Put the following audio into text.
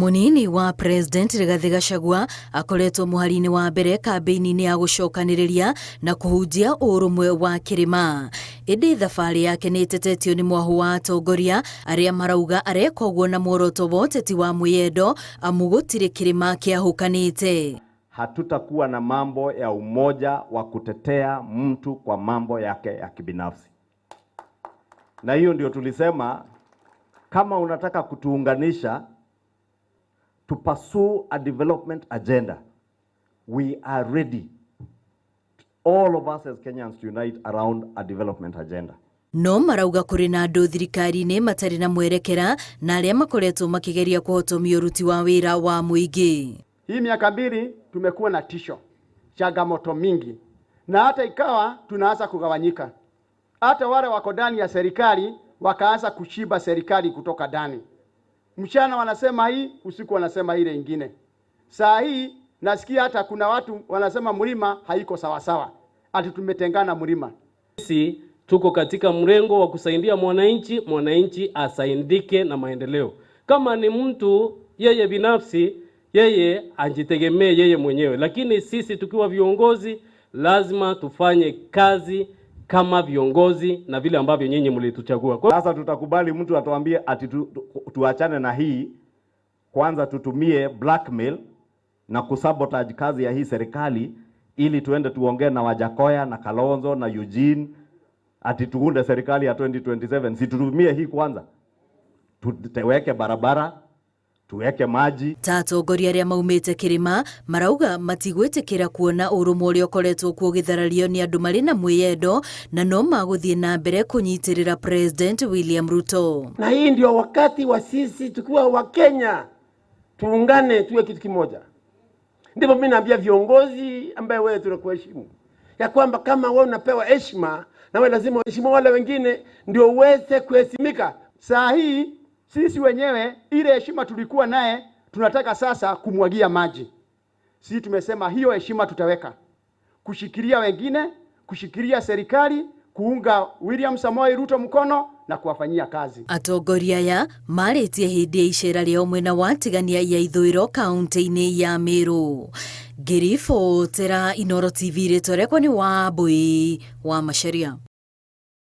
Munini wa President Rigathi Gachagua akoretwo muharini wa mbere kambeini-ini ya gucokaniriria na kuhunjia urumwe wa kirima. Indi thabari yake ni itetetio ni mwahu wa atongoria aria marauga areka uguo na muoroto wa uteti wa mwiyendo amu gutiri kirima kiahukanite. Hatutakuwa na mambo ya umoja wa kutetea mtu kwa mambo yake ya kibinafsi. Na hiyo ndio tulisema kama unataka kutuunganisha to pursue a development agenda, we are ready, all of us as Kenyans, to unite around a development agenda. No marauga kuri na andu thirikari-ini matari na mwerekera na aria makoretwo makigeria kuhotomia uruti wa wira wa muingi. Hii miaka mbili tumekuwa na tisho, changamoto mingi, na hata ikawa tunaanza kugawanyika. Hata wale wako ndani ya serikali wakaanza kushiba serikali kutoka ndani. Mchana wanasema hii, usiku wanasema ile ingine. Saa hii nasikia hata kuna watu wanasema mlima haiko sawa sawa. Ati tumetengana mlima. Sisi tuko katika mrengo wa kusaidia mwananchi asaidike na maendeleo. Kama ni mtu yeye binafsi, yeye ajitegemee yeye mwenyewe, lakini sisi tukiwa viongozi lazima tufanye kazi kama viongozi na vile ambavyo nyinyi mlituchagua. Sasa tutakubali mtu atuambie ati tuachane na hii, kwanza tutumie blackmail na kusabotage kazi ya hii serikali ili tuende tuongee na Wajakoya na Kalonzo na Eugene ati tuunde serikali ya 2027. Si tutumie hii kwanza, tuweke barabara, tuweke maji. Atongoria aria maumite kirima marauga matigwitikira kuona urumwe uria ukoretwo kuo githarario ni andu mari na mwiyendo na no maguthie na mbere kunyitirira President William Ruto. Na hii ndio wakati wa sisi tukiwa wa Kenya tuungane, tuwe kitu kimoja. Ndipo mimi naambia viongozi ambaye wewe tunakuheshimu ya kwamba kama wewe unapewa heshima na wewe lazima uheshimu wale wengine ndio uweze kuheshimika. Saa hii sisi wenyewe ile heshima tulikuwa naye tunataka sasa kumwagia maji. Sisi tumesema hiyo heshima tutaweka kushikilia wengine, kushikilia serikali, kuunga William Samoei Ruto mkono na kuwafanyia kazi. Atongoria ya maritie hindi ya icera ria mwena wa tigania ya ithwiro kaunti-ini ya Meru. Girifo tera Inooro TV ritwa riakwa ni Wambui wa Macharia.